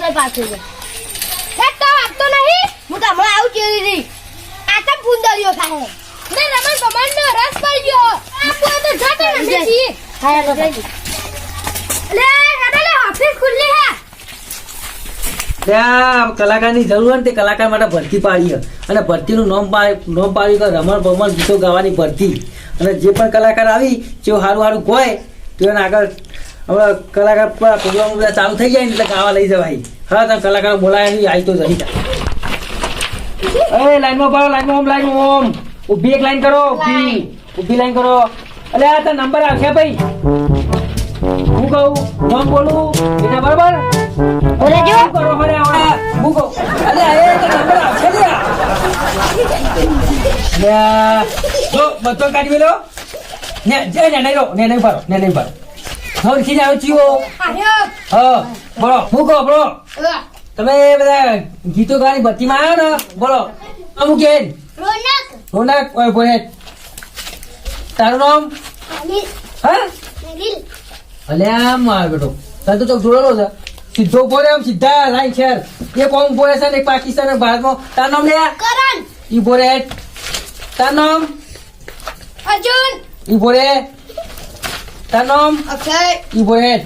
આગળ પાછળ છે એ તો આપતો નહીં હું તો હમણાં આવું કેરી રહી આ તો ફૂંદરીઓ થાય ને રમણ કમાન્ડનો રસ પડી ગયો આપો તો જાતે નથી હા લે હેડલે ઓફિસ ખુલ્લી હે ત્યાં કલાકારની જરૂર હોય ને તે કલાકાર માટે ભરતી પાડી અને ભરતીનું નામ પાડ્યું કે રમણ ભમણ ગીતો ગાવાની ભરતી અને જે પણ કલાકાર આવી જેવું સારું સારું કહે તો એને આગળ હવે કલાકાર પ્રોગ્રામ બધા ચાલુ થઈ જાય ને એટલે ગાવા લઈ જવાય હા તમે કલાકારો બોલાય નહીં આવી તો જઈ જાય લાઈનમાં પાડો લાઈનમાં ઓમ ઊભી એક લાઈન કરો ઊભી લાઈન કરો અલે આ તો નંબર આવશે ભાઈ હું કહું નામ બોલું એના બરાબર બોલે જો કરો મને આવડા હું કહું અલે એ તો નંબર આવશે લ્યા જો બધો કાઢી મેલો ને જે ને નહીં પાડો હવે ખીજ આવ્યો છીએ હા બોલો હું કહો બોલો તમે બધા ગીતો ગાવાની ભરતીમાં આવ્યો ને બોલો અમુક કે રોનક ઓય બોલે તારું નામ હા અલ્યા માર બેટો તાર તો જોડેલો છે સીધો બોલે આમ સીધા લાઈન શેર એક કોમ બોલે છે ને એક પાકિસ્તાન અને ભારતમાં તાર નામ લે કરણ ઈ બોલે તાર નામ અર્જુન ઈ બોલે તાર નામ અક્ષય ઈ બોલે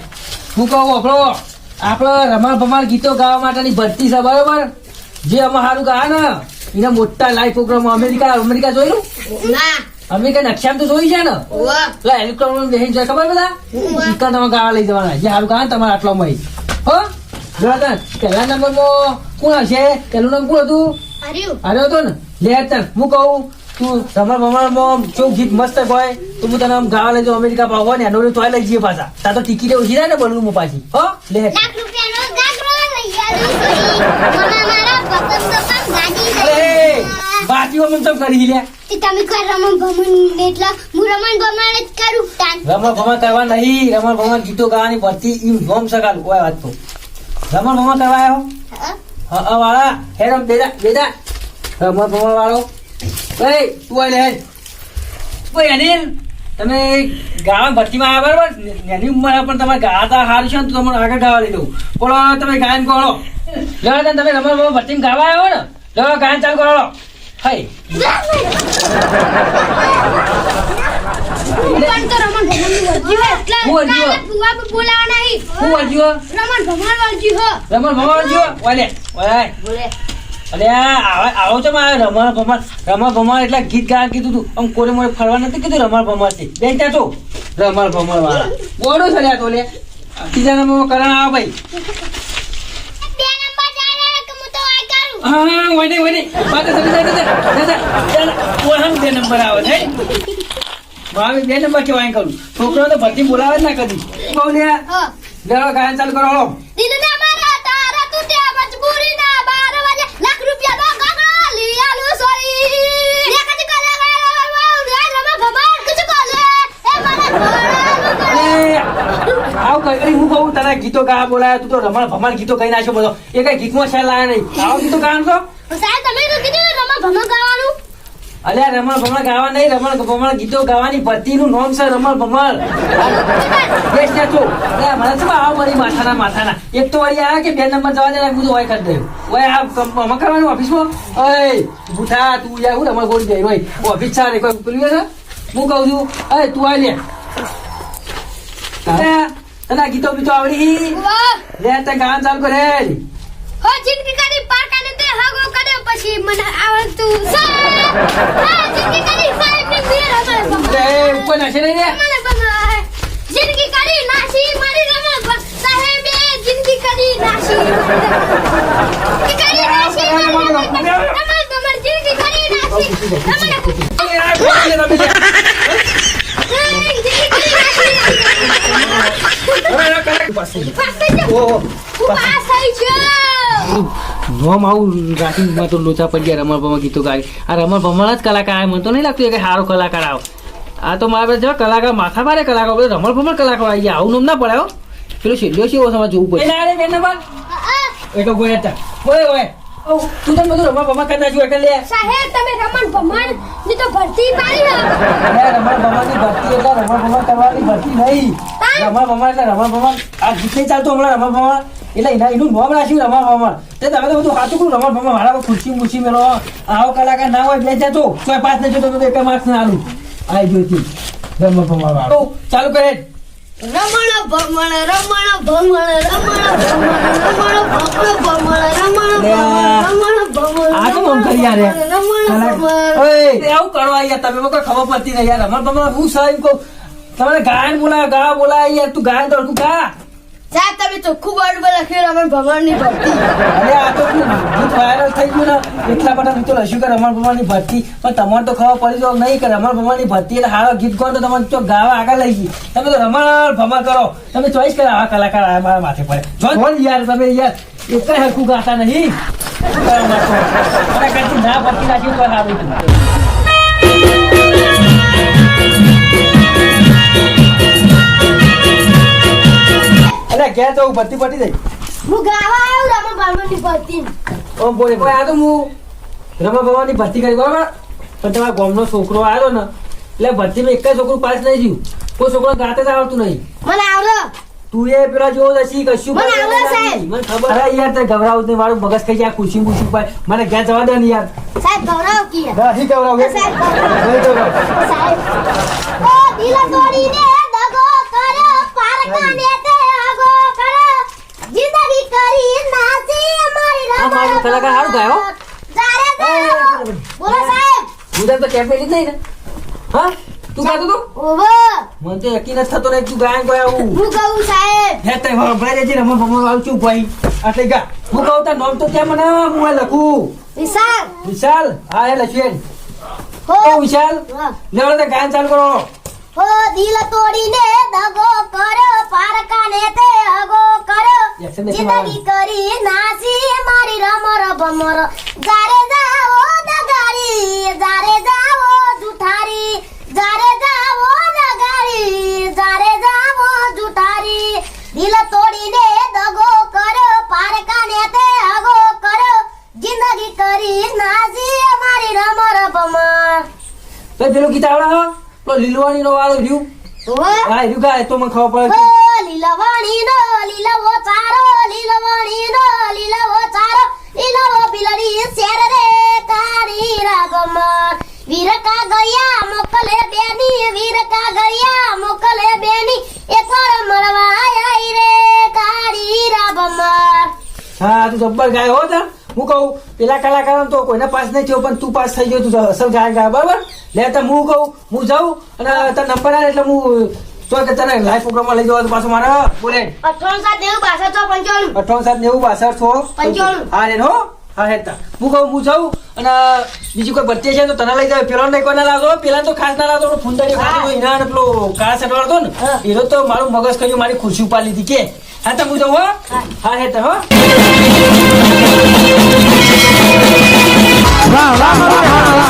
હું કહું આપણો રમાલ ભમાલ ગીતો ગાવા માટેની ભરતી છે બરોબર જે આમાં સારું ગા ને એના મોટા લાઈવ પ્રોગ્રામ અમેરિકા જોયું ના અમેરિકા નકશામાં તો જોઈ છે ને પેલા હેલિકોપ્ટર બેસી જાય ખબર બધા ઈકા તમે ગાવા લઈ જવાના જે સારું ગા ને તમારે આટલો મળી હો જોડા પહેલા નંબરમાં કોણ હશે પેલું નામ કોણ હતું અરે હતો ને લે તને હું કહું તું તમારા મમામાં જો ગીત મસ્ત હોય તો હું તને ગાવા લઈ જાઉં અમેરિકા પાવો ને એનો તો લઈ જઈએ પાછા તાર તો ટિકિટ ઓછી થાય ને બોલું હું પાછી હો લે બાકીઓ મને તો કરી લે તમે કોઈ રમણ ભમણ એટલે હું રમણ ભમણ જ કરું રમણ ભમણ કરવા નહીં રમણ ભમણ ગીતો ગાવાની ભરતી ઈમ ગોમ સકાલું કોઈ વાત તો રમણ ભમણ કરવા આવ્યો હા વાળા હેરમ બેદા રમણ ભમણ વાળો એ તું આય લે કોઈ અનિલ તમે ગાવા ભરતીમાં આવ્યા બરાબર નાની ઉંમર પણ તમારે ગાતા સારું છે ને તો તમને આગળ ગાવા લઈ દઉં બોલો તમે ગાયન કહો તમે રમણ ભમણ ભરતીમાં ગાવા આવ્યો ને લો ગાયન ચાલુ કરો હાય પણ તો રમણ ભમણ વર્જ્યો એટલે ફુવા બોલાવા નહીં હું વર્જ્યો રમણ ભમણ વર્જ્યો રમણ ભમણ વર્જ્યો ઓલે બોલે અલે આવો છો મારે રમણ ભમણ એટલે ગીત ગાવા કીધું તું આમ કોરે મોરે ફરવા નથી કીધું રમણ ભમણ થી બેન ત્યાં છો રમણ ભમણ વાળા બોડો છે તો લે ત્રીજા નંબરમાં કરણ આવો ભાઈ હા વને બાતે બે નંબર આવે છે મારે 2 નંબર કેવાય કરું છોકરો તો ભરતી બોલાવે જ ના કદી બહુ લે ગાયન ચાલુ કરો હળો દિલના મારા તારા તું ત્યાં મજબૂરી ના 12 વાગે લાખ રૂપિયા નો ગગડો લઈ આલુ સોરી લે કદી કલા રમા ભમણ કુછ કોલે એ મારા આવ કઈ હું કહું તને ગીતો ગાવા બોલાય તું તો રમણ ભમણ ગીતો ગાઈ નાખ્યો બધો એ કઈ ગીતમાં શેર લાયા નહીં આવો ગીતો ગાવાનું છો સાહેબ તમે તો કીધું રમા ભમણ ગાવાનું અલ્યા રમણ ભમણ ગાવા નહીં રમણ ભમણ ગીતો ગાવાની ભરતીનું નામ છે રમણ ભમણ દેશ ને તો મને શું આવ મળી માથાના એક તો વળી આવ્યા કે 2 નંબર જવા દે હું તો હોય કરી દઉં ઓય આ કરવાનું ઓફિસમાં ઓય બુઠા તું યાર હું રમણ બોલી ગઈ રોય ઓફિસ છે કોઈ પેલું છે હું કહું છું અય તું આ લે તને ગીતો બીતો આવડી લે તે ગાન ચાલુ કરે હો જિંદગી કરી પાર કાને તે હાગો કરે પછી મને આવડતું છે હા જિંદગી કરી સાહેબ ને મેર અમારે લે ઉપર નાશે નહીં રે જિંદગી કરી નાસી મારી રમણ સાહેબે જિંદગી કરી નાસી જિંદગી કરી નાસી નોમ આવું રાખીમાં તો લોચા પડી ગયા રમણ ભમણ ગીતો ગાય આ રમણ ભમણ જ કલાકાર મને તો નહીં લાગતું કે સારો કલાકાર આવો આ તો મારા જો કલાકાર માથા મારે કલાકાર બધું રમણ ભમણ કલાકાર આવી ગયા આવું નામ ના પડાયો પેલો છેલ્લો છે એવો સમજ જોવું પડે એ તો ગોયા હતા ઓય તું તો બધું રમવા કરતા છું એટલે લે સાહેબ તમે રમણ ભમણ ની તો ભરતી પાડી હે અરે રમણ ભમણની ભરતી એટલે રમણ ભમણ કરવાની ભરતી નહીં રમણ ભમણ એટલે રમણ ભમણ આ ગીત નહીં ચાલતું હમણાં રમણ ભમણ એટલે એનું નામ રાખ્યું રમણ ભમણ તે તમે તો બધું સાચું કરું રમણ ભમણ મારા ખુરશી મુરશી મેળો આવો કલાકાર ના હોય એટલે જતો 105 ને જોતો તો એક માર્ક્સ ના આલું આઈ જોતી રમણ ભમણ વાળો ચાલુ કરે રમણ ભમણ રમણ ભમણ રમણ ભમણ આ તો મન કરી યાર ઓય આવું કરવા યાર તમે મને કોઈ ખબર પડતી નહીં યાર રમણ ભમણ હું સાહેબ કહું તમારે ગાયન બોલા યાર તું ગાયન દોડતું ગા સાહેબ તમે ચોખ્ખું બોર્ડ પર લખ્યું રમણ ભમણ ની ભરતી અરે આ તો ગીત વાયરલ થઈ ગયું ને એટલા બધા મિત્રો લખ્યું કે રમણ ભમણની ભરતી પણ તમારે તો ખબર પડી તો નહીં કે રમણ ભમણની ભરતી એટલે હારો ગીત ગાઓ તો તમારે તો ગાવા આગળ લઈ ગઈ તમે તો રમણ ભમણ કરો તમે ચોઈસ કરો આવા કલાકાર આ મારા માથે પડે જોન યાર તમે યાર એક હરખું ગાતા નહીં અને કાંઈ ના ભરતી નાખ્યું તો સારું હતું. અરે ક્યાં જવું ભરતી પટી જાય હું ગાવા આવ્યો રમણ ભમણ ની ભરતી ઓમ બોલે ભાઈ આ તો હું રમા ભવાની ભરતી કરી બરાબર પણ તમારા ગામનો છોકરો આવ્યો ને એટલે ભરતીમાં એક જ છોકરું પાસ નહીં થયું કોઈ છોકરો ગાતે જ આવડતું નહીં મને આવડે તું એ પેલા જોવો જશી કશું મને આવડે સાહેબ. મને ખબર અરે યાર તે ગભરાવું નહીં મારું મગજ કઈ જાય ખુશી ખુશી પર મને ક્યાં જવા દે ને યાર સાહેબ ગૌરવ કી નહીં ગભરાવું સાહેબ નહીં ગભરાવું સાહેબ ઓ દિલ તોડીને દગો કર્યો પારકાને તે આગો કર્યો જિંદગી કરી નાસી અમારી આ મારું કલાકાર હારું ગાયો. જારે જાઓ બોલો સાહેબ હું તો કેમ પેલી જ નહીં ને હા તું ગાતો તો ઓવો મને તો યકીન જ થતો નહીં તું ગાયન ગયા હું હું કહું સાહેબ હે તે ભાઈ જે રમણ ભમણ આવું છું ભાઈ આટલે ગા હું કહું તાર નામ તો ત્યાં મને હું આ લખું વિશાલ વિશાલ હા એ લખ્યું હો ઓ વિશાલ હા. લેવડો તે ગાયન ચાલુ કરો હો દિલ તોડીને દગો કર્યો પારકાને તે આગો કર્યો Action નથી જિંદગી કરી નાસી મારી રમર ભમર જારે જાઓ નગારી જારે જાઓ જુઠારી જારે જાઓ નગારી જારે જાઓ જુઠારી દિલ તોડીને દગો કર્યો પારકાને તે આગો કર્યો જિંદગી કરી નાસી મારી રમર ભમર તો પેલું ગીત આવડે પેલો લીલવાણી નો વાળો રહ્યું ઓહો હા રહ્યું ગાય તો મને ખબર પડે લીલવાણી નો લીલવો ચારો લીલવાણી નો લીલવો ચારો લીલવો બિલડી શેર રે કાળી રાગમર વીરકા ગયા મોકલે બેની વીરકા ગયા મોકલે બેની એકવાર મળવા આઈ રે કાળી રાગમર હા તું જબ્બર ગાય હો તા હું કહું પેલા કલાકારો તો કોઈને પાસ નહીં થયો પણ તું પાસ થઈ ગયો તું અસલ ગાય ગાય બરાબર લે તો હું કહું હું જાઉં અને તાર નંબર આવે એટલે હું તો કે તને લાઈવ પ્રોગ્રામમાં લઈ જવા પાછું મારે બોલે 98 92 58 હા રે હો હા હેતા હું કહું હું જાઉં અને બીજું કોઈ ભરતી છે તો તને લઈ જાવ પેલો નહીં કોને લાવજો પેલા તો ખાસ ના લાવજો ફૂંદડીઓ ખાતો એના અને પેલો કાળા સટવાળો હતો ને એનો તો મારું મગજ કર્યું મારી ખુરશી ઉપાડી લીધી કે હા તો હું જાઉં હો હા હેતા હો